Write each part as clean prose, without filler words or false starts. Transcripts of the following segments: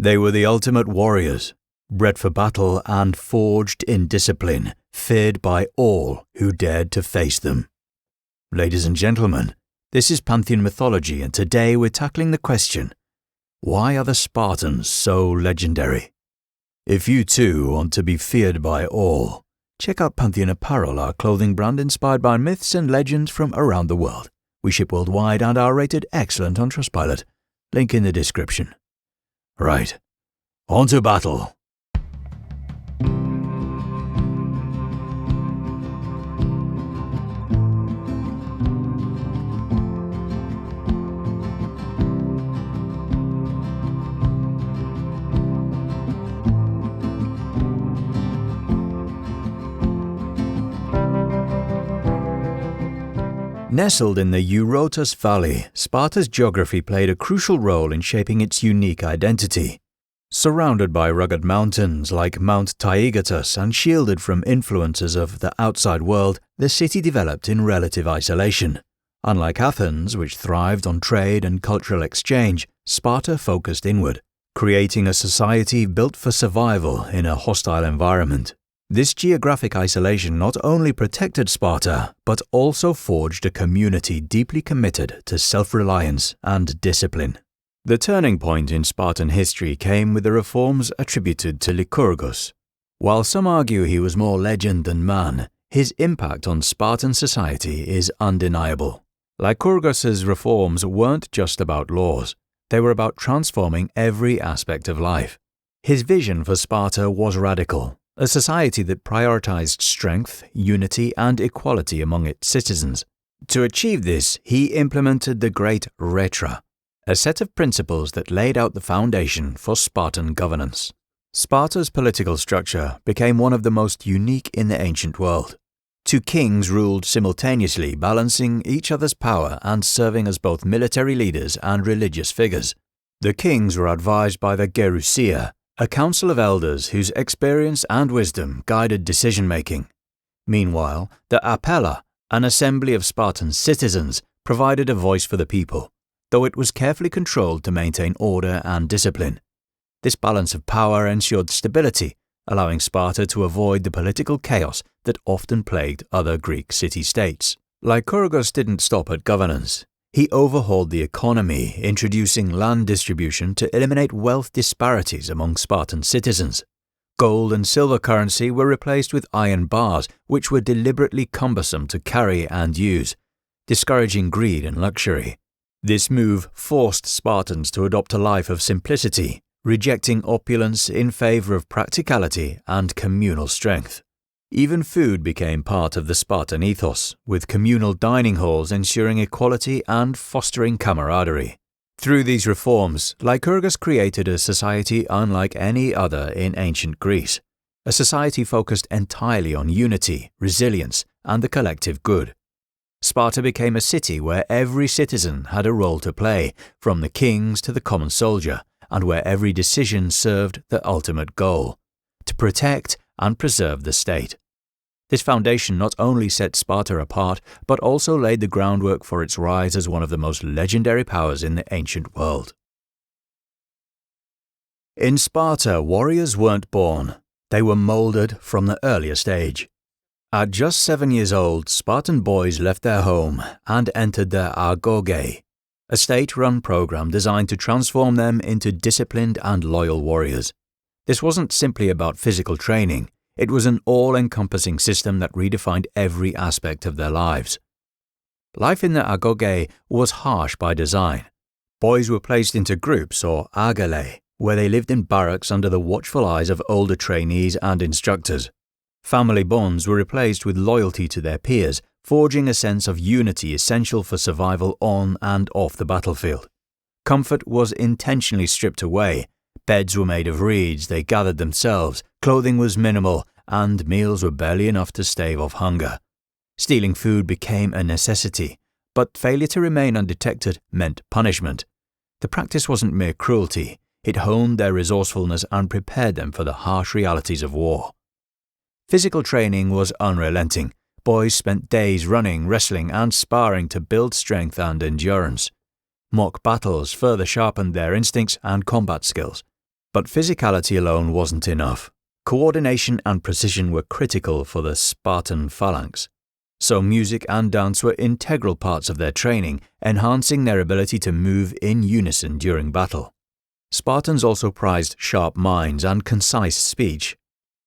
They were the ultimate warriors, bred for battle and forged in discipline, feared by all who dared to face them. Ladies and gentlemen, this is Pantheon mythology, and today we're tackling the question, why are the Spartans so legendary? If you too want to be feared by all, check out Pantheon Apparel, our clothing brand inspired by myths and legends from around the world. We ship worldwide and are rated excellent on Trustpilot. Link in the description. Right, on to battle. Nestled in the Eurotas Valley, Sparta's geography played a crucial role in shaping its unique identity. Surrounded by rugged mountains like Mount Taygetus and shielded from influences of the outside world, the city developed in relative isolation. Unlike Athens, which thrived on trade and cultural exchange, Sparta focused inward, creating a society built for survival in a hostile environment. This geographic isolation not only protected Sparta, but also forged a community deeply committed to self-reliance and discipline. The turning point in Spartan history came with the reforms attributed to Lycurgus. While some argue he was more legend than man, his impact on Spartan society is undeniable. Lycurgus's reforms weren't just about laws. They were about transforming every aspect of life. His vision for Sparta was radical. A society that prioritized strength, unity, and equality among its citizens. To achieve this, he implemented the Great Retra, a set of principles that laid out the foundation for Spartan governance. Sparta's political structure became one of the most unique in the ancient world. Two kings ruled simultaneously, balancing each other's power and serving as both military leaders and religious figures. The kings were advised by the Gerousia, a council of elders whose experience and wisdom guided decision-making. Meanwhile, the Apparel, an assembly of Spartan citizens, provided a voice for the people, though it was carefully controlled to maintain order and discipline. This balance of power ensured stability, allowing Sparta to avoid the political chaos that often plagued other Greek city-states. Lycurgus didn't stop at governance. He overhauled the economy, introducing land distribution to eliminate wealth disparities among Spartan citizens. Gold and silver currency were replaced with iron bars, which were deliberately cumbersome to carry and use, discouraging greed and luxury. This move forced Spartans to adopt a life of simplicity, rejecting opulence in favor of practicality and communal strength. Even food became part of the Spartan ethos, with communal dining halls ensuring equality and fostering camaraderie. Through these reforms, Lycurgus created a society unlike any other in ancient Greece, a society focused entirely on unity, resilience, and the collective good. Sparta became a city where every citizen had a role to play, from the kings to the common soldier, and where every decision served the ultimate goal: to protect and preserve the state. This foundation not only set Sparta apart, but also laid the groundwork for its rise as one of the most legendary powers in the ancient world. In Sparta, warriors weren't born. They were molded from the earliest age. At just 7 years old, Spartan boys left their home and entered the Agōgē, a state-run program designed to transform them into disciplined and loyal warriors. This wasn't simply about physical training. It was an all-encompassing system that redefined every aspect of their lives. Life in the Agōgē was harsh by design. Boys were placed into groups, or Agōgē, where they lived in barracks under the watchful eyes of older trainees and instructors. Family bonds were replaced with loyalty to their peers, forging a sense of unity essential for survival on and off the battlefield. Comfort was intentionally stripped away. Beds were made of reeds they gathered themselves, clothing was minimal, and meals were barely enough to stave off hunger. Stealing food became a necessity, but failure to remain undetected meant punishment. The practice wasn't mere cruelty. It honed their resourcefulness and prepared them for the harsh realities of war. Physical training was unrelenting. Boys spent days running, wrestling, and sparring to build strength and endurance. Mock battles further sharpened their instincts and combat skills. But physicality alone wasn't enough. Coordination and precision were critical for the Spartan phalanx. So music and dance were integral parts of their training, enhancing their ability to move in unison during battle. Spartans also prized sharp minds and concise speech.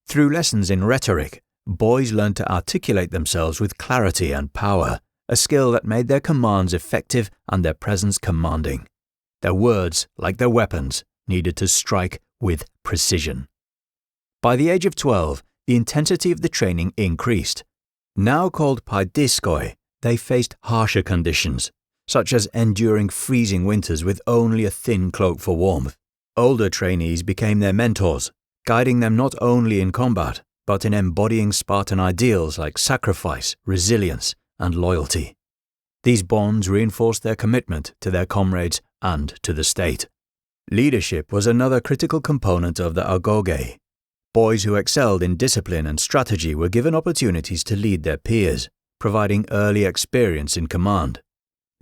Through lessons in rhetoric, boys learned to articulate themselves with clarity and power, a skill that made their commands effective and their presence commanding. Their words, like their weapons, needed to strike with precision. By the age of 12, the intensity of the training increased. Now called paidiskoi, they faced harsher conditions, such as enduring freezing winters with only a thin cloak for warmth. Older trainees became their mentors, guiding them not only in combat, but in embodying Spartan ideals like sacrifice, resilience, and loyalty. These bonds reinforced their commitment to their comrades and to the state. Leadership was another critical component of the Agōgē. Boys who excelled in discipline and strategy were given opportunities to lead their peers, providing early experience in command.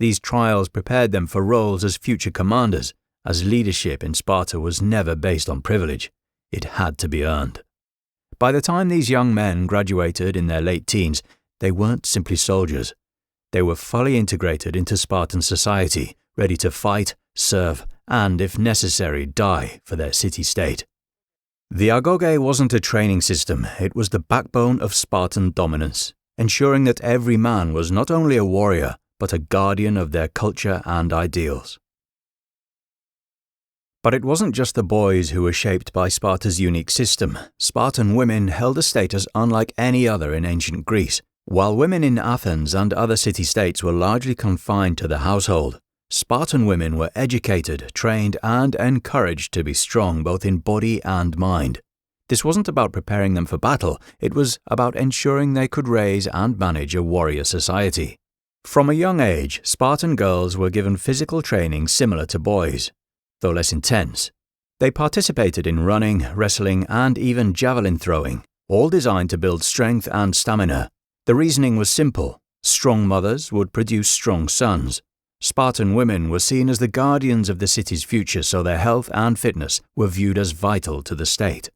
These trials prepared them for roles as future commanders, as leadership in Sparta was never based on privilege. It had to be earned. By the time these young men graduated in their late teens, they weren't simply soldiers. They were fully integrated into Spartan society, ready to fight, serve, and, if necessary, die for their city-state. The Agōgē wasn't a training system, it was the backbone of Spartan dominance, ensuring that every man was not only a warrior, but a guardian of their culture and ideals. But it wasn't just the boys who were shaped by Sparta's unique system. Spartan women held a status unlike any other in ancient Greece. While women in Athens and other city-states were largely confined to the household, Spartan women were educated, trained, and encouraged to be strong both in body and mind. This wasn't about preparing them for battle, it was about ensuring they could raise and manage a warrior society. From a young age, Spartan girls were given physical training similar to boys, though less intense. They participated in running, wrestling, and even javelin throwing, all designed to build strength and stamina. The reasoning was simple. Strong mothers would produce strong sons. Spartan women were seen as the guardians of the city's future, so their health and fitness were viewed as vital to the state.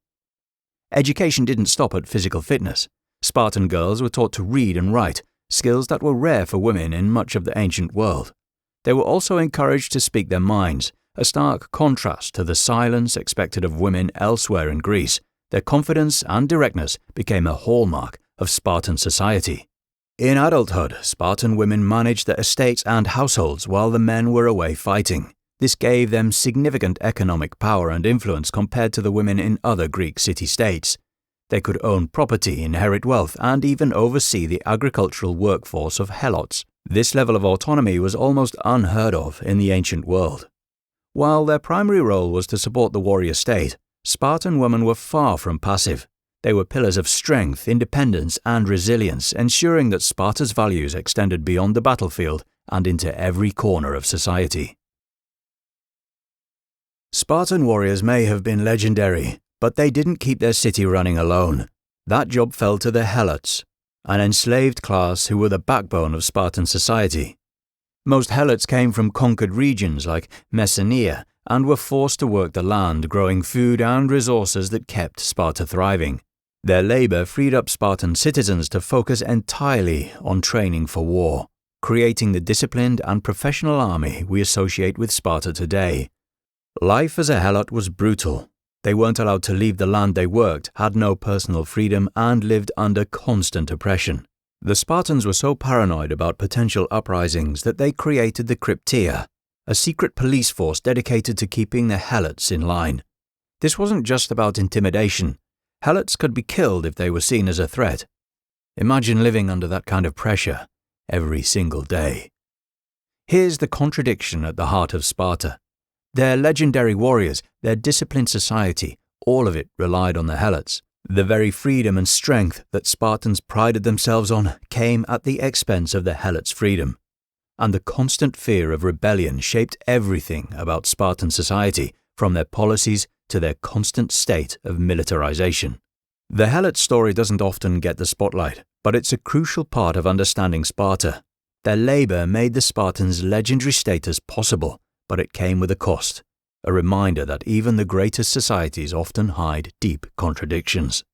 Education didn't stop at physical fitness. Spartan girls were taught to read and write, skills that were rare for women in much of the ancient world. They were also encouraged to speak their minds, a stark contrast to the silence expected of women elsewhere in Greece. Their confidence and directness became a hallmark of Spartan society. In adulthood, Spartan women managed their estates and households while the men were away fighting. This gave them significant economic power and influence compared to the women in other Greek city-states. They could own property, inherit wealth, and even oversee the agricultural workforce of helots. This level of autonomy was almost unheard of in the ancient world. While their primary role was to support the warrior state, Spartan women were far from passive. They were pillars of strength, independence, and resilience, ensuring that Sparta's values extended beyond the battlefield and into every corner of society. Spartan warriors may have been legendary, but they didn't keep their city running alone. That job fell to the helots, an enslaved class who were the backbone of Spartan society. Most helots came from conquered regions like Messenia and were forced to work the land, growing food and resources that kept Sparta thriving. Their labor freed up Spartan citizens to focus entirely on training for war, creating the disciplined and professional army we associate with Sparta today. Life as a helot was brutal. They weren't allowed to leave the land they worked, had no personal freedom, and lived under constant oppression. The Spartans were so paranoid about potential uprisings that they created the Crypteia, a secret police force dedicated to keeping the helots in line. This wasn't just about intimidation. Helots could be killed if they were seen as a threat. Imagine living under that kind of pressure every single day. Here's the contradiction at the heart of Sparta. Their legendary warriors, their disciplined society, all of it relied on the helots. The very freedom and strength that Spartans prided themselves on came at the expense of the helots' freedom. And the constant fear of rebellion shaped everything about Spartan society, from their policies to their constant state of militarization. The helot story doesn't often get the spotlight, but it's a crucial part of understanding Sparta. Their labor made the Spartans' legendary status possible, but it came with a cost. a reminder that even the greatest societies often hide deep contradictions.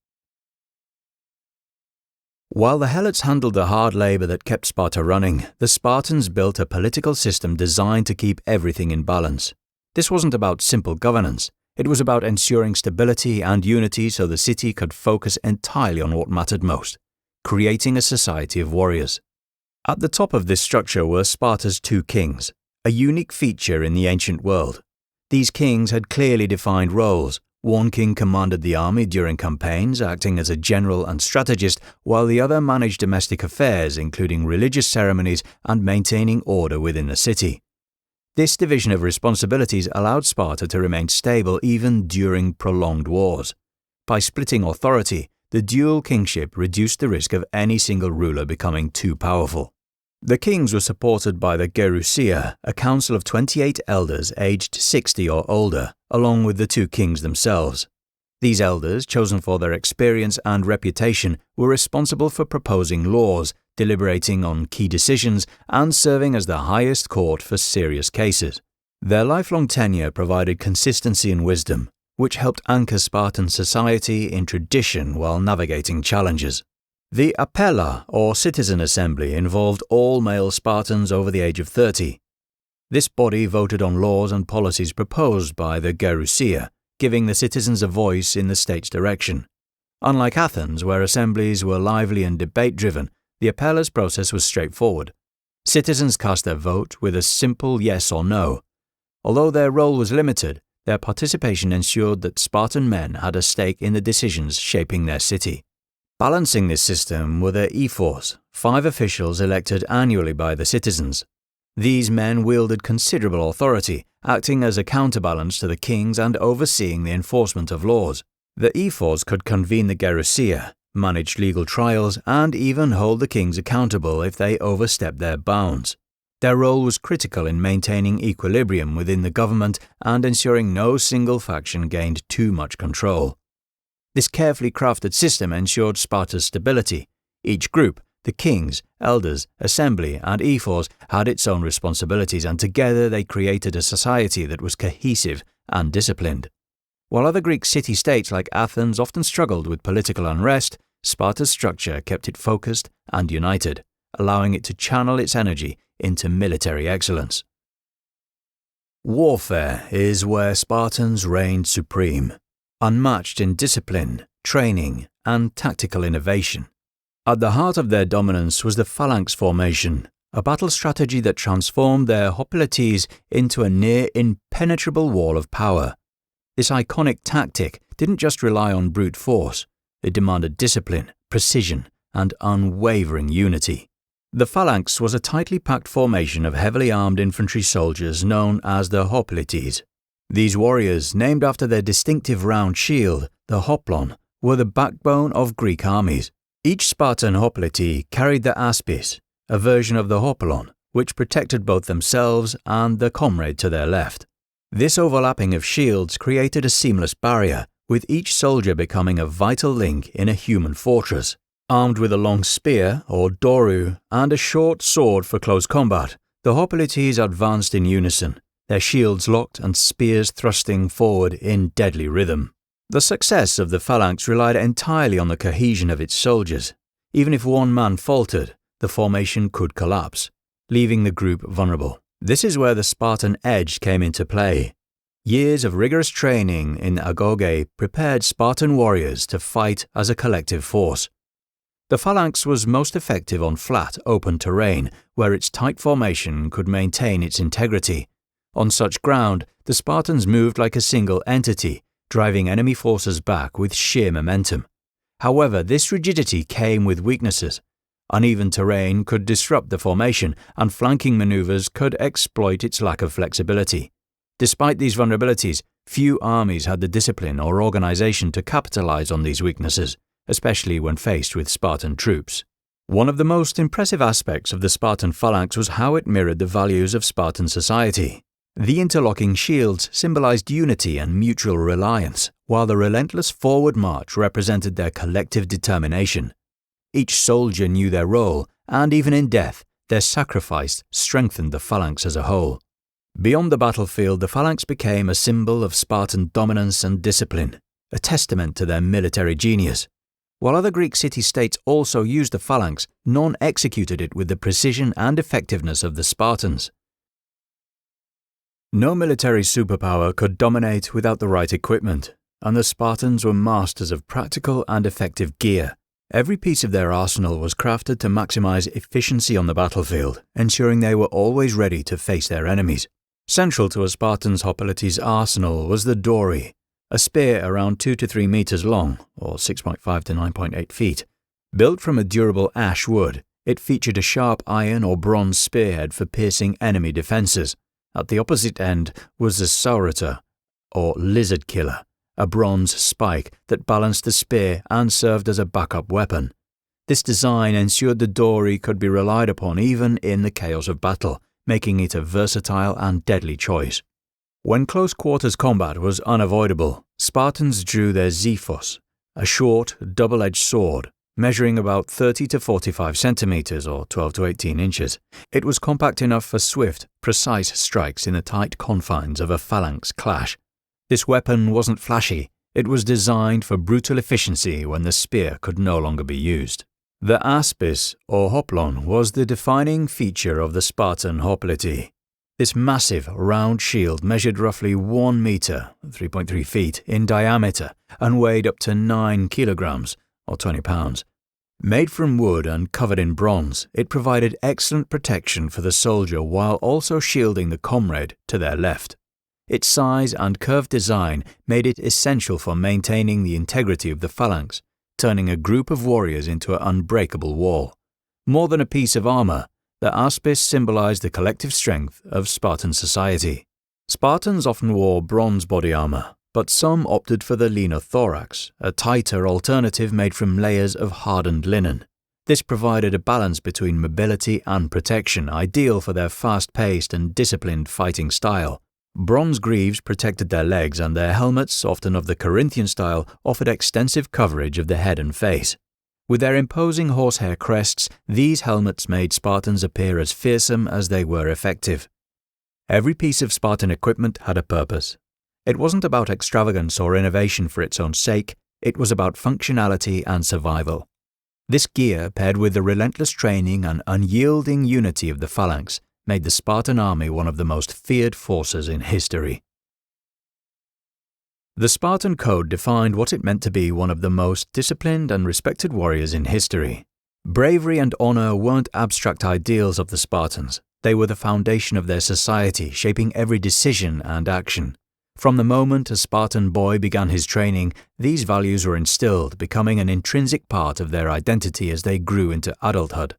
While the Helots handled the hard labor that kept Sparta running, the Spartans built a political system designed to keep everything in balance. This wasn't about simple governance. It was about ensuring stability and unity so the city could focus entirely on what mattered most, creating a society of warriors. At the top of this structure were Sparta's two kings, a unique feature in the ancient world. These kings had clearly defined roles. One king commanded the army during campaigns, acting as a general and strategist, while the other managed domestic affairs, including religious ceremonies and maintaining order within the city. This division of responsibilities allowed Sparta to remain stable even during prolonged wars. By splitting authority, the dual kingship reduced the risk of any single ruler becoming too powerful. The kings were supported by the Gerousia, a council of 28 elders aged 60 or older, along with the two kings themselves. These elders, chosen for their experience and reputation, were responsible for proposing laws, deliberating on key decisions, and serving as the highest court for serious cases. Their lifelong tenure provided consistency and wisdom, which helped anchor Spartan society in tradition while navigating challenges. The Apparel, or citizen assembly, involved all male Spartans over the age of 30. This body voted on laws and policies proposed by the Gerousia, giving the citizens a voice in the state's direction. Unlike Athens, where assemblies were lively and debate-driven, the Apparel's process was straightforward. Citizens cast their vote with a simple yes or no. Although their role was limited, their participation ensured that Spartan men had a stake in the decisions shaping their city. Balancing this system were the ephors, 5 officials elected annually by the citizens. These men wielded considerable authority, acting as a counterbalance to the kings and overseeing the enforcement of laws. The ephors could convene the Gerousia, manage legal trials, and even hold the kings accountable if they overstepped their bounds. Their role was critical in maintaining equilibrium within the government and ensuring no single faction gained too much control. This carefully crafted system ensured Sparta's stability. Each group, the kings, elders, assembly, and ephors, had its own responsibilities, and together they created a society that was cohesive and disciplined. While other Greek city-states like Athens often struggled with political unrest, Sparta's structure kept it focused and united, allowing it to channel its energy into military excellence. Warfare is where Spartans reigned supreme, unmatched in discipline, training, and tactical innovation. At the heart of their dominance was the phalanx formation, a battle strategy that transformed their hoplites into a near impenetrable wall of power. This iconic tactic didn't just rely on brute force, it demanded discipline, precision, and unwavering unity. The phalanx was a tightly packed formation of heavily armed infantry soldiers known as the hoplites. These warriors, named after their distinctive round shield, the hoplon, were the backbone of Greek armies. Each Spartan hoplite carried the aspis, a version of the hoplon, which protected both themselves and the comrade to their left. This overlapping of shields created a seamless barrier, with each soldier becoming a vital link in a human fortress. Armed with a long spear, or doru, and a short sword for close combat, the hoplites advanced in unison, their shields locked and spears thrusting forward in deadly rhythm. The success of the phalanx relied entirely on the cohesion of its soldiers. Even if one man faltered, the formation could collapse, leaving the group vulnerable. This is where the Spartan edge came into play. Years of rigorous training in Agōgē prepared Spartan warriors to fight as a collective force. The phalanx was most effective on flat, open terrain, where its tight formation could maintain its integrity. On such ground, the Spartans moved like a single entity, driving enemy forces back with sheer momentum. However, this rigidity came with weaknesses. Uneven terrain could disrupt the formation, and flanking maneuvers could exploit its lack of flexibility. Despite these vulnerabilities, few armies had the discipline or organization to capitalize on these weaknesses, especially when faced with Spartan troops. One of the most impressive aspects of the Spartan phalanx was how it mirrored the values of Spartan society. The interlocking shields symbolized unity and mutual reliance, while the relentless forward march represented their collective determination. Each soldier knew their role, and even in death, their sacrifice strengthened the phalanx as a whole. Beyond the battlefield, the phalanx became a symbol of Spartan dominance and discipline, a testament to their military genius. While other Greek city-states also used the phalanx, none executed it with the precision and effectiveness of the Spartans. No military superpower could dominate without the right equipment, and the Spartans were masters of practical and effective gear. Every piece of their arsenal was crafted to maximize efficiency on the battlefield, ensuring they were always ready to face their enemies. Central to a Spartan's hoplites arsenal was the dory, a spear around 2 to 3 meters long, or 6.5 to 9.8 feet. Built from a durable ash wood, it featured a sharp iron or bronze spearhead for piercing enemy defenses. At the opposite end was the sauriter, or lizard killer, a bronze spike that balanced the spear and served as a backup weapon. This design ensured the dory could be relied upon even in the chaos of battle, making it a versatile and deadly choice. When close-quarters combat was unavoidable, Spartans drew their xiphos, a short, double-edged sword, measuring about 30 to 45 centimeters or 12 to 18 inches. It was compact enough for swift, precise strikes in the tight confines of a phalanx clash. This weapon wasn't flashy, it was designed for brutal efficiency when the spear could no longer be used. The aspis, or hoplon, was the defining feature of the Spartan hoplite. This massive, round shield measured roughly 1 meter, 3.3 feet, in diameter and weighed up to 9 kilograms, or 20 pounds. Made from wood and covered in bronze, it provided excellent protection for the soldier while also shielding the comrade to their left. Its size and curved design made it essential for maintaining the integrity of the phalanx, turning a group of warriors into an unbreakable wall. More than a piece of armor, the aspis symbolized the collective strength of Spartan society. Spartans often wore bronze body armor, but some opted for the leaner thorax, a tighter alternative made from layers of hardened linen. This provided a balance between mobility and protection, ideal for their fast-paced and disciplined fighting style. Bronze greaves protected their legs, and their helmets, often of the Corinthian style, offered extensive coverage of the head and face. With their imposing horsehair crests, these helmets made Spartans appear as fearsome as they were effective. Every piece of Spartan equipment had a purpose. It wasn't about extravagance or innovation for its own sake, it was about functionality and survival. This gear, paired with the relentless training and unyielding unity of the phalanx, made the Spartan army one of the most feared forces in history. The Spartan code defined what it meant to be one of the most disciplined and respected warriors in history. Bravery and honor weren't abstract ideals of the Spartans. They were the foundation of their society, shaping every decision and action. From the moment a Spartan boy began his training, these values were instilled, becoming an intrinsic part of their identity as they grew into adulthood.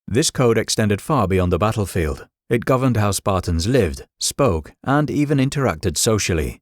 This code extended far beyond the battlefield. It governed how Spartans lived, spoke, and even interacted socially.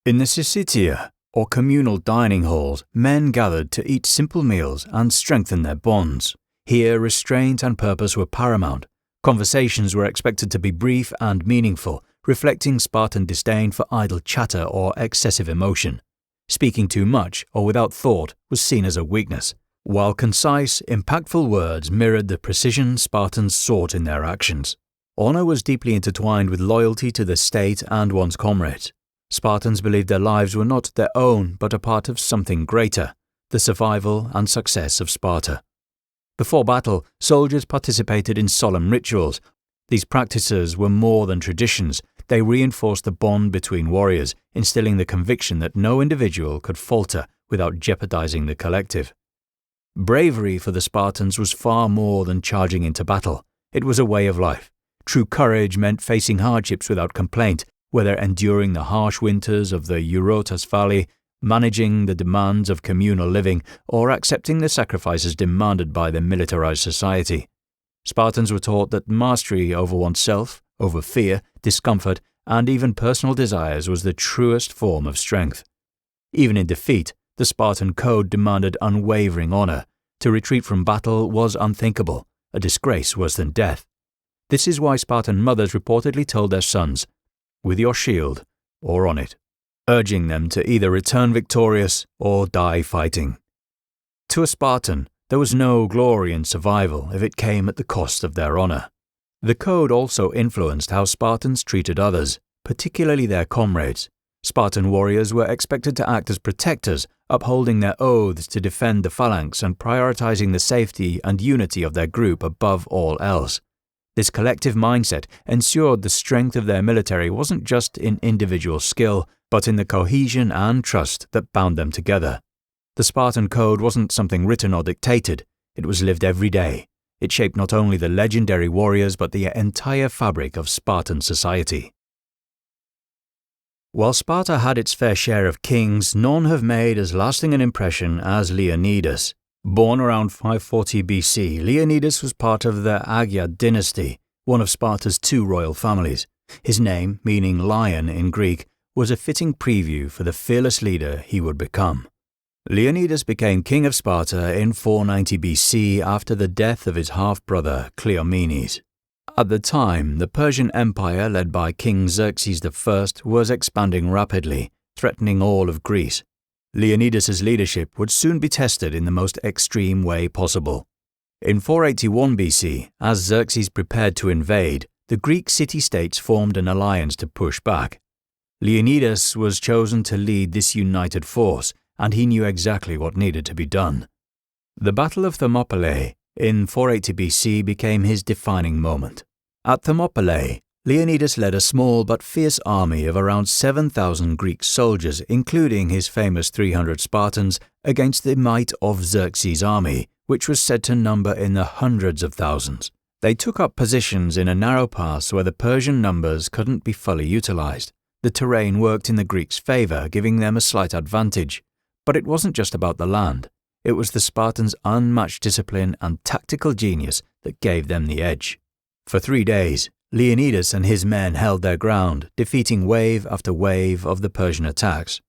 In the syssitia, or communal dining halls, men gathered to eat simple meals and strengthen their bonds. Here, restraint and purpose were paramount. Conversations were expected to be brief and meaningful, reflecting Spartan disdain for idle chatter or excessive emotion. Speaking too much or without thought was seen as a weakness, while concise, impactful words mirrored the precision Spartans sought in their actions. Honor was deeply intertwined with loyalty to the state and one's comrades. Spartans believed their lives were not their own but a part of something greater, the survival and success of Sparta. Before battle, soldiers participated in solemn rituals. These practices were more than traditions. They reinforced the bond between warriors, instilling the conviction that no individual could falter without jeopardizing the collective. Bravery for the Spartans was far more than charging into battle. It was a way of life. True courage meant facing hardships without complaint, whether enduring the harsh winters of the Eurotas Valley, managing the demands of communal living, or accepting the sacrifices demanded by the militarized society. Spartans were taught that mastery over oneself, over fear, discomfort, and even personal desires was the truest form of strength. Even in defeat, the Spartan code demanded unwavering honor. To retreat from battle was unthinkable. A disgrace worse than death. This is why Spartan mothers reportedly told their sons, "With your shield, or on it," urging them to either return victorious or die fighting. To a Spartan, there was no glory in survival if it came at the cost of their honor. The code also influenced how Spartans treated others, particularly their comrades. Spartan warriors were expected to act as protectors, upholding their oaths to defend the phalanx and prioritizing the safety and unity of their group above all else. This collective mindset ensured the strength of their military wasn't just in individual skill, but in the cohesion and trust that bound them together. The Spartan code wasn't something written or dictated, it was lived every day. It shaped not only the legendary warriors but the entire fabric of Spartan society. While Sparta had its fair share of kings, none have made as lasting an impression as Leonidas. Born around 540 BC, Leonidas was part of the Agōgē dynasty, one of Sparta's two royal families. His name, meaning lion in Greek, was a fitting preview for the fearless leader he would become. Leonidas became king of Sparta in 490 BC after the death of his half-brother Cleomenes. At the time, the Persian Empire led by King Xerxes I was expanding rapidly, threatening all of Greece. Leonidas's leadership would soon be tested in the most extreme way possible. In 481 BC, as Xerxes prepared to invade, the Greek city-states formed an alliance to push back. Leonidas was chosen to lead this united force, and he knew exactly what needed to be done. The Battle of Thermopylae in 480 BC became his defining moment. At Thermopylae, Leonidas led a small but fierce army of around 7,000 Greek soldiers, including his famous 300 Spartans, against the might of Xerxes' army, which was said to number in the hundreds of thousands. They took up positions in a narrow pass where the Persian numbers couldn't be fully utilized. The terrain worked in the Greeks' favor, giving them a slight advantage. But it wasn't just about the land. It was the Spartans' unmatched discipline and tactical genius that gave them the edge. For 3 days, Leonidas and his men held their ground, defeating wave after wave of the Persian attacks.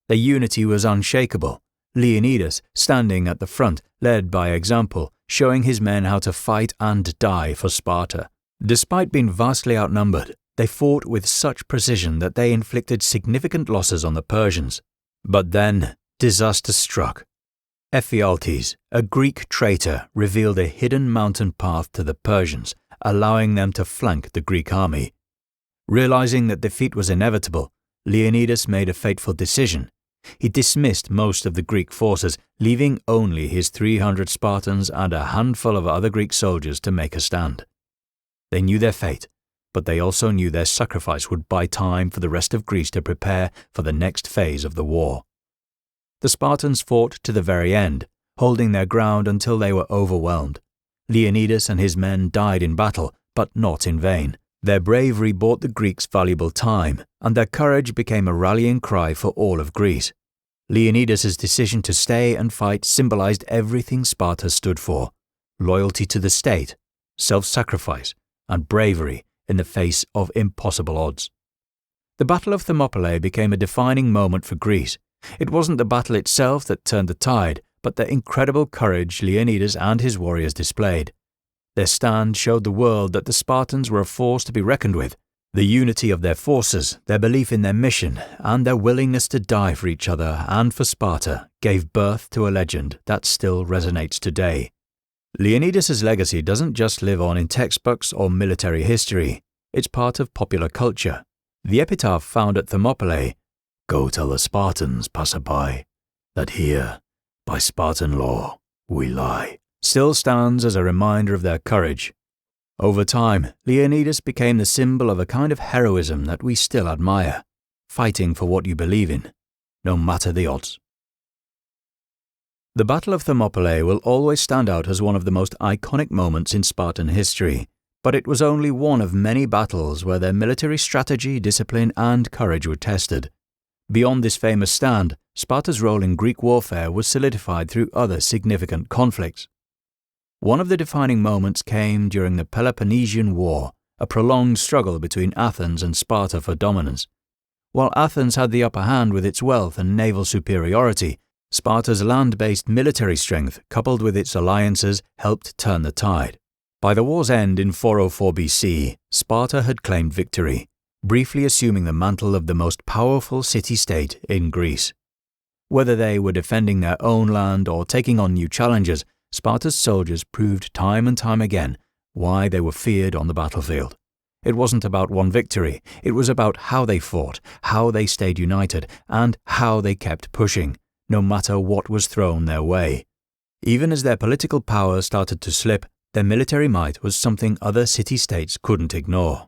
Their unity was unshakable. Leonidas, standing at the front, led by example, showing his men how to fight and die for Sparta. Despite being vastly outnumbered, they fought with such precision that they inflicted significant losses on the Persians. But then, disaster struck. Ephialtes, a Greek traitor, revealed a hidden mountain path to the Persians, allowing them to flank the Greek army. Realizing that defeat was inevitable, Leonidas made a fateful decision. He dismissed most of the Greek forces, leaving only his 300 Spartans and a handful of other Greek soldiers to make a stand. They knew their fate, but they also knew their sacrifice would buy time for the rest of Greece to prepare for the next phase of the war. The Spartans fought to the very end, holding their ground until they were overwhelmed. Leonidas and his men died in battle, but not in vain. Their bravery bought the Greeks valuable time, and their courage became a rallying cry for all of Greece. Leonidas's decision to stay and fight symbolized everything Sparta stood for: loyalty to the state, self-sacrifice, and bravery in the face of impossible odds. The Battle of Thermopylae became a defining moment for Greece. It wasn't the battle itself that turned the tide, but the incredible courage Leonidas and his warriors displayed. Their stand showed the world that the Spartans were a force to be reckoned with. The unity of their forces, their belief in their mission, and their willingness to die for each other and for Sparta gave birth to a legend that still resonates today. Leonidas's legacy doesn't just live on in textbooks or military history. It's part of popular culture. The epitaph found at Thermopylae, "Go tell the Spartans, passerby, that here, by Spartan law, we lie," still stands as a reminder of their courage. Over time, Leonidas became the symbol of a kind of heroism that we still admire, fighting for what you believe in, no matter the odds. The Battle of Thermopylae will always stand out as one of the most iconic moments in Spartan history, but it was only one of many battles where their military strategy, discipline, and courage were tested. Beyond this famous stand, Sparta's role in Greek warfare was solidified through other significant conflicts. One of the defining moments came during the Peloponnesian War, a prolonged struggle between Athens and Sparta for dominance. While Athens had the upper hand with its wealth and naval superiority, Sparta's land-based military strength, coupled with its alliances, helped turn the tide. By the war's end in 404 BC, Sparta had claimed victory, briefly assuming the mantle of the most powerful city-state in Greece. Whether they were defending their own land or taking on new challenges, Sparta's soldiers proved time and time again why they were feared on the battlefield. It wasn't about one victory, it was about how they fought, how they stayed united, and how they kept pushing, no matter what was thrown their way. Even as their political power started to slip, their military might was something other city-states couldn't ignore.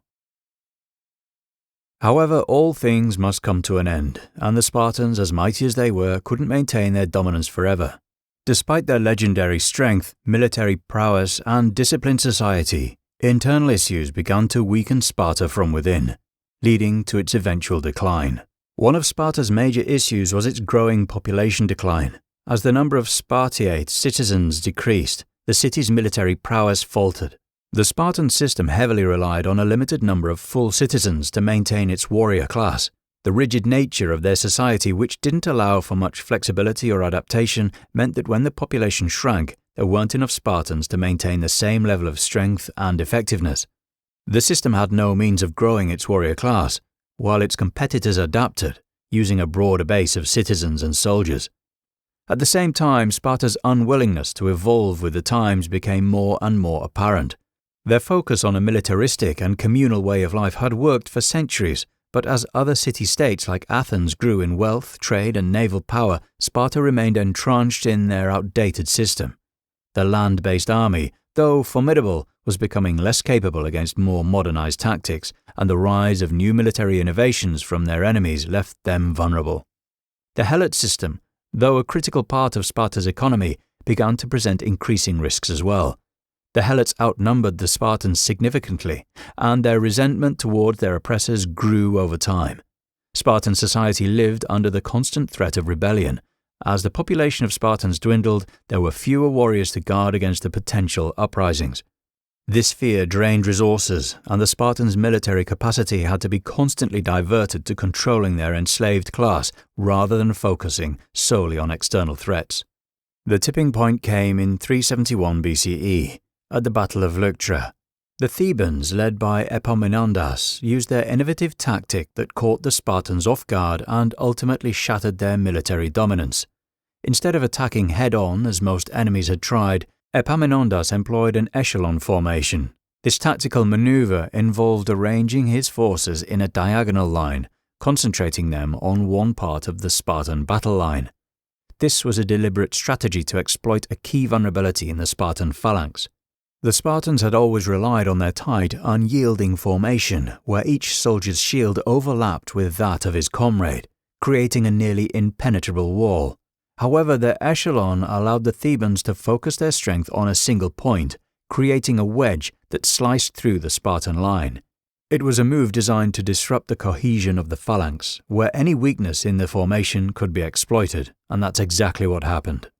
However, all things must come to an end, and the Spartans, as mighty as they were, couldn't maintain their dominance forever. Despite their legendary strength, military prowess, and disciplined society, internal issues began to weaken Sparta from within, leading to its eventual decline. One of Sparta's major issues was its growing population decline. As the number of Spartiate citizens decreased, the city's military prowess faltered. The Spartan system heavily relied on a limited number of full citizens to maintain its warrior class. The rigid nature of their society, which didn't allow for much flexibility or adaptation, meant that when the population shrank, there weren't enough Spartans to maintain the same level of strength and effectiveness. The system had no means of growing its warrior class, while its competitors adapted, using a broader base of citizens and soldiers. At the same time, Sparta's unwillingness to evolve with the times became more and more apparent. Their focus on a militaristic and communal way of life had worked for centuries, but as other city-states like Athens grew in wealth, trade, and naval power, Sparta remained entrenched in their outdated system. The land-based army, though formidable, was becoming less capable against more modernized tactics, and the rise of new military innovations from their enemies left them vulnerable. The Helot system, though a critical part of Sparta's economy, began to present increasing risks as well. The Helots outnumbered the Spartans significantly, and their resentment toward their oppressors grew over time. Spartan society lived under the constant threat of rebellion. As the population of Spartans dwindled, there were fewer warriors to guard against the potential uprisings. This fear drained resources, and the Spartans' military capacity had to be constantly diverted to controlling their enslaved class rather than focusing solely on external threats. The tipping point came in 371 BCE, at the Battle of Leuctra. The Thebans, led by Epaminondas, used their innovative tactic that caught the Spartans off guard and ultimately shattered their military dominance. Instead of attacking head-on, as most enemies had tried, Epaminondas employed an echelon formation. This tactical maneuver involved arranging his forces in a diagonal line, concentrating them on one part of the Spartan battle line. This was a deliberate strategy to exploit a key vulnerability in the Spartan phalanx. The Spartans had always relied on their tight, unyielding formation, where each soldier's shield overlapped with that of his comrade, creating a nearly impenetrable wall. However, their echelon allowed the Thebans to focus their strength on a single point, creating a wedge that sliced through the Spartan line. It was a move designed to disrupt the cohesion of the phalanx, where any weakness in the formation could be exploited, and that's exactly what happened.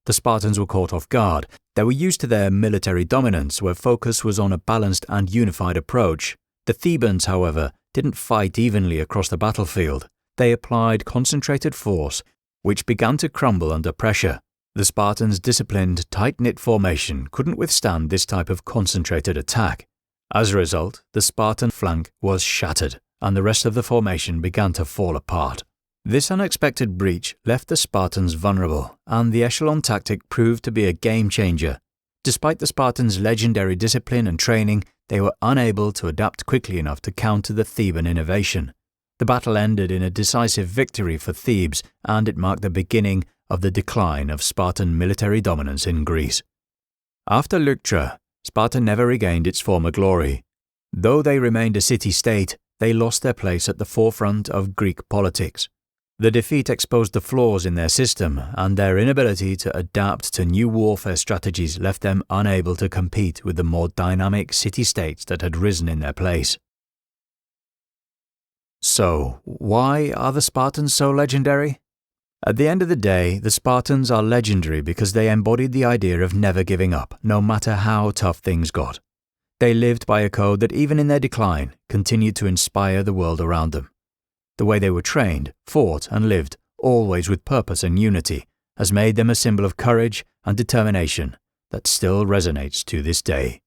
The Spartans were caught off guard. They were used to their military dominance, where focus was on a balanced and unified approach. The Thebans, however, didn't fight evenly across the battlefield. They applied concentrated force, which began to crumble under pressure. The Spartans' disciplined, tight-knit formation couldn't withstand this type of concentrated attack. As a result, the Spartan flank was shattered, and the rest of the formation began to fall apart. This unexpected breach left the Spartans vulnerable, and the echelon tactic proved to be a game-changer. Despite the Spartans' legendary discipline and training, they were unable to adapt quickly enough to counter the Theban innovation. The battle ended in a decisive victory for Thebes, and it marked the beginning of the decline of Spartan military dominance in Greece. After Leuctra, Sparta never regained its former glory. Though they remained a city-state, they lost their place at the forefront of Greek politics. The defeat exposed the flaws in their system, and their inability to adapt to new warfare strategies left them unable to compete with the more dynamic city-states that had risen in their place. So, why are the Spartans so legendary? At the end of the day, the Spartans are legendary because they embodied the idea of never giving up, no matter how tough things got. They lived by a code that even in their decline continued to inspire the world around them. The way they were trained, fought, and lived, always with purpose and unity, has made them a symbol of courage and determination that still resonates to this day.